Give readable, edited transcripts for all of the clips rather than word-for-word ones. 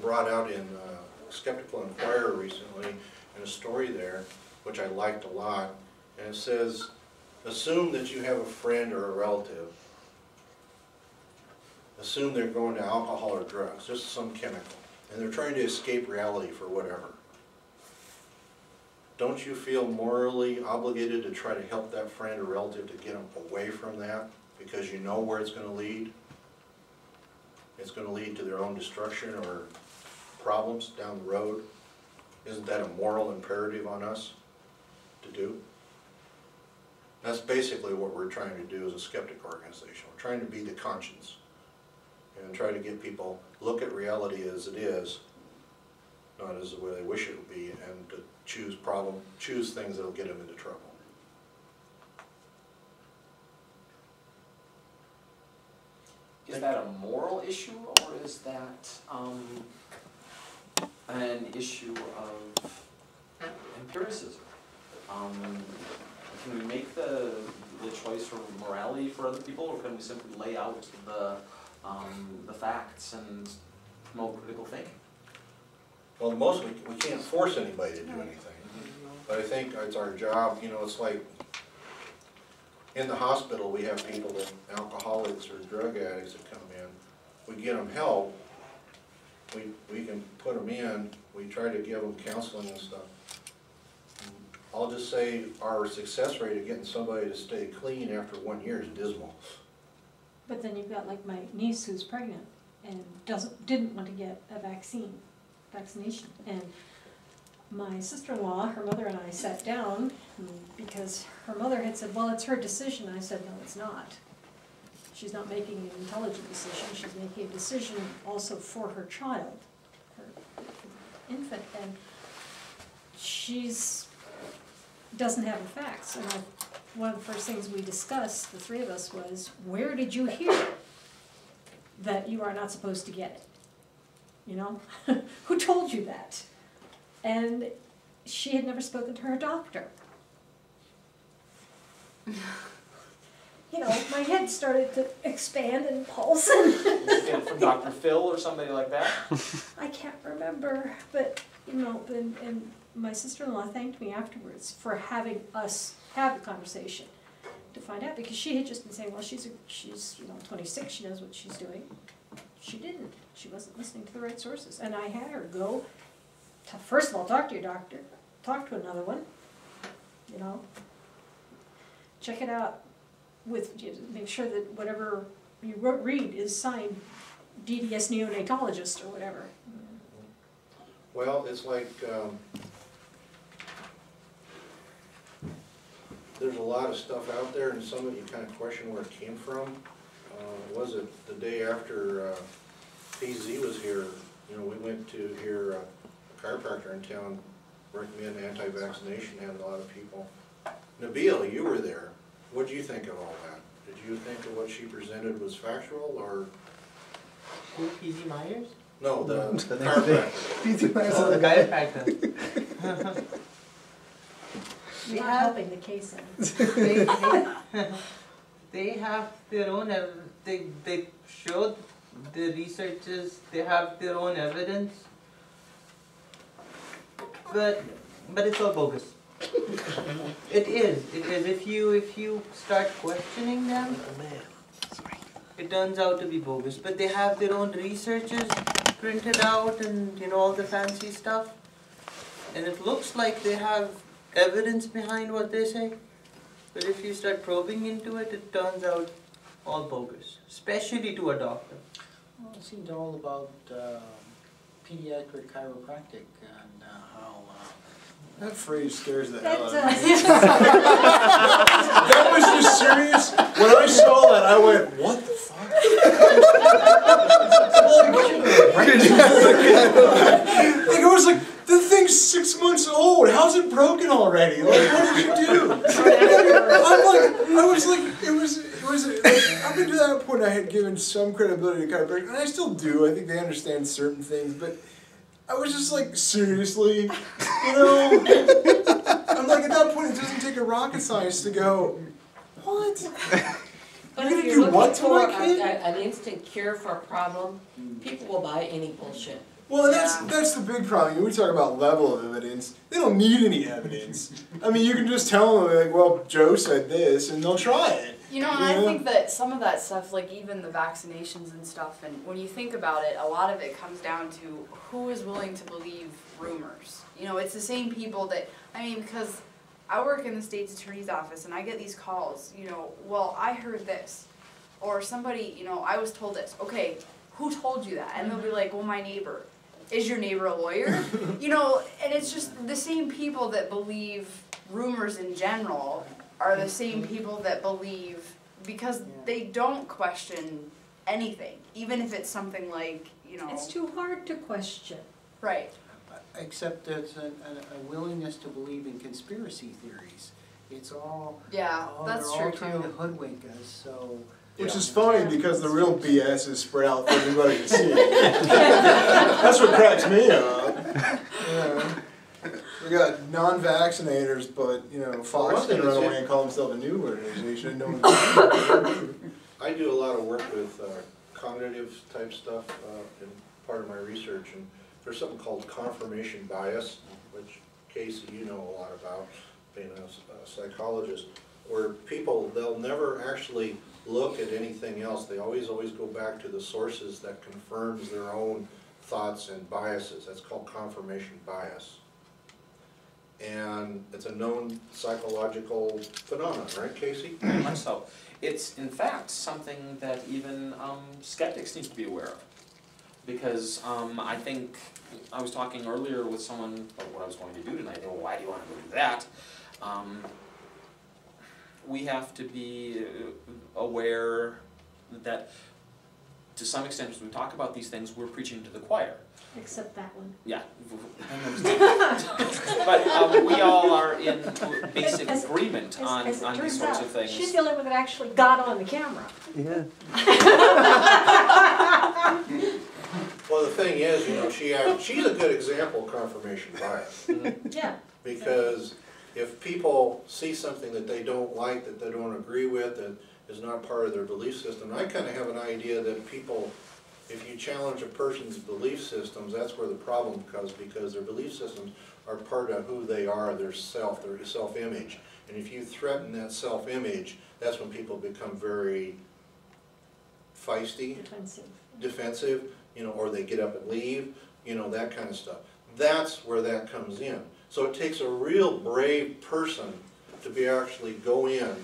brought out in Skeptical Inquirer recently, in a story there, which I liked a lot, and it says, assume that you have a friend or a relative. Assume they're going to alcohol or drugs, just some chemical, and they're trying to escape reality for whatever. Don't you feel morally obligated to try to help that friend or relative to get them away from that, because you know where it's going to lead? It's going to lead to their own destruction or problems down the road. Isn't that a moral imperative on us to do? That's basically what we're trying to do as a skeptic organization. We're trying to be the conscience and try to get people look at reality as it is, not as the way they wish it would be, and to choose things that'll get them into trouble. Is that a moral issue, or is that an issue of empiricism? Can we make the choice for morality for other people, or can we simply lay out the facts and promote critical thinking? Well, mostly we can't force anybody to do anything, but I think it's our job. You know, it's like in the hospital we have people that alcoholics or drug addicts that come in. We get them help. We can put them in. We try to give them counseling and stuff. I'll just say our success rate of getting somebody to stay clean after 1 year is dismal. But then you've got like my niece who's pregnant and didn't want to get a vaccination. And my sister-in-law, her mother and I sat down because her mother had said, well, it's her decision. I said, no, it's not. She's not making an intelligent decision. She's making a decision also for her child, her infant. And doesn't have the facts. And one of the first things we discussed, the three of us, was, where did you hear that you are not supposed to get it? You know? Who told you that? And she had never spoken to her doctor. You know, my head started to expand and pulse. And from Dr. Phil or somebody like that? I can't remember, but, you know, and my sister-in-law thanked me afterwards for having us have the conversation to find out, because she had just been saying, well, she's 26, she knows what she's doing. She didn't. She wasn't listening to the right sources. And I had her go to, first of all, talk to your doctor, talk to another one, you know, check it out make sure that whatever you read is signed DDS neonatologist or whatever. Well, it's like there's a lot of stuff out there, and some of you kind of question where it came from. Was it the day after PZ was here? You know, we went to hear a chiropractor in town recommend anti-vaccination, and a lot of people. Nabil, you were there. What did you think of all that? Did you think that what she presented was factual, or? Who, PZ Myers? No, the chiropractor. PZ Myers. Oh, the chiropractor. Not helping the case in. They have their own, they showed the researchers, they have their own evidence, but it's all bogus. It is. If you start questioning them, it turns out to be bogus. But they have their own researches printed out, and you know, all the fancy stuff, and it looks like they have evidence behind what they say. But if you start probing into it, it turns out all bogus, especially to a doctor. Well, it seems all about pediatric chiropractic and how... That phrase scares the hell out of me. That That was just serious. When I saw that, I went, what the fuck? Like, I was like, the thing's 6 months old. How's it broken already? Like, what did you do? Up until that point, I had given some credibility to chiropractic, and I still do. I think they understand certain things, but I was just like, seriously? You know? I'm like, at that point, it doesn't take a rocket science to go, what? But You're if gonna you're do what looking to for my kid? an instant cure for a problem, people will buy any bullshit. Well, that's the big problem. We talk about level of evidence. They don't need any evidence. I mean, you can just tell them, like, well, Joe said this, and they'll try it. You know, and I think that some of that stuff, like even the vaccinations and stuff, and when you think about it, a lot of it comes down to who is willing to believe rumors. You know, it's the same people that, I mean, because I work in the state's attorney's office and I get these calls, you know, well, I heard this. Or somebody, you know, I was told this. Okay, who told you that? And they'll be like, well, my neighbor. Is your neighbor a lawyer? You know, and it's just the same people that believe rumors in general are the same people that believe, because they don't question anything, even if it's something like, you know. It's too hard to question. Right. Except there's a willingness to believe in conspiracy theories. It's all, Yeah, that's they're all true trying to too. hoodwink us, so. Which is funny because the real BS is spread out for everybody to see. That's what cracks me up. Yeah. We got non-vaccinators, but you know, Fox can run away and call himself a new organization. No one's I do a lot of work with cognitive type stuff in part of my research, and there's something called confirmation bias, which Casey, you know a lot about, being a psychologist, where people, they'll never actually look at anything else. They always go back to the sources that confirms their own thoughts and biases. That's called confirmation bias. And it's a known psychological phenomenon, right, Casey? Very much so. It's in fact something that even skeptics need to be aware of. Because I think, I was talking earlier with someone about what I was going to do tonight. They go, why do you want to go do that? We have to be aware that to some extent as we talk about these things, we're preaching to the choir. Except that one. Yeah. But we all are in basic agreement on As it these turns sorts out, of things. she's the only one that actually got on the camera. Yeah. Well, the thing is, you know, she's a good example of confirmation bias. Yeah. Because if people see something that they don't like, that they don't agree with, that is not part of their belief system, I kind of have an idea that people, if you challenge a person's belief systems, that's where the problem comes, because their belief systems are part of who they are, their self-image. And if you threaten that self-image, that's when people become very feisty, defensive, you know, or they get up and leave, you know, that kind of stuff. That's where that comes in. So it takes a real brave person to be actually go in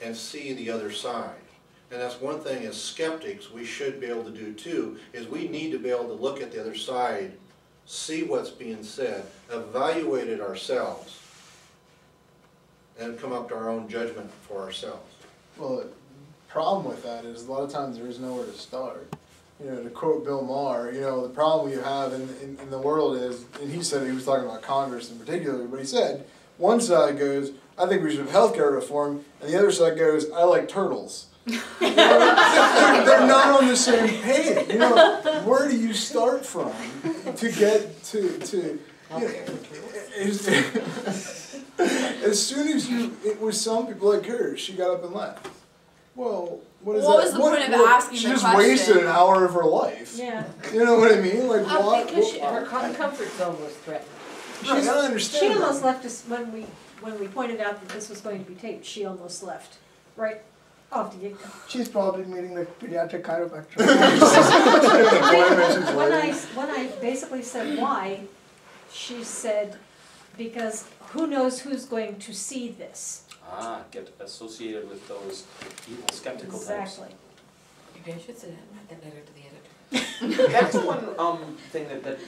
and see the other side. And that's one thing as skeptics we should be able to do too, is we need to be able to look at the other side, see what's being said, evaluate it ourselves, and come up to our own judgment for ourselves. Well, the problem with that is a lot of times there is nowhere to start. You know, to quote Bill Maher, you know, the problem you have in the world is, and he said he was talking about Congress in particular, but he said, one side goes, I think we should have healthcare reform, and the other side goes, I like turtles. You know, they're not on the same page. You know, where do you start from to get to you know, as soon as you, it was some people like her, she got up and left. Well, what is that? What was the point of asking she the just question? wasted an hour of her life. Yeah. You know what I mean? Like, what? Because her comfort zone was threatened. I understand. She almost left us when we pointed out that this was going to be taped. She almost left, right off the get-go. She's probably meeting the pediatric chiropractor. When I basically said why, she said, because who knows who's going to see this. Ah, get associated with those evil skeptical types. Exactly. Maybe I should send that letter to the editor. That's one thing that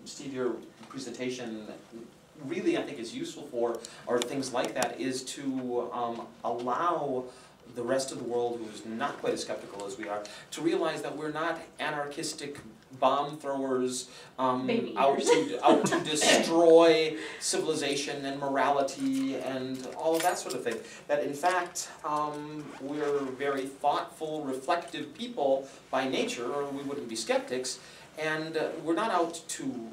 Steve, your presentation really I think is useful for, or things like that, is to allow the rest of the world who is not quite as skeptical as we are to realize that we're not anarchistic bomb throwers out to destroy civilization and morality and all of that sort of thing. That in fact we're very thoughtful, reflective people by nature, or we wouldn't be skeptics, and we're not out to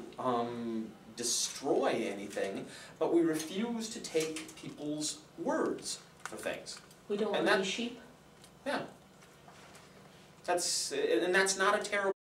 destroy anything, but we refuse to take people's words for things. We don't And want to that- be sheep. Yeah. And that's not a terrible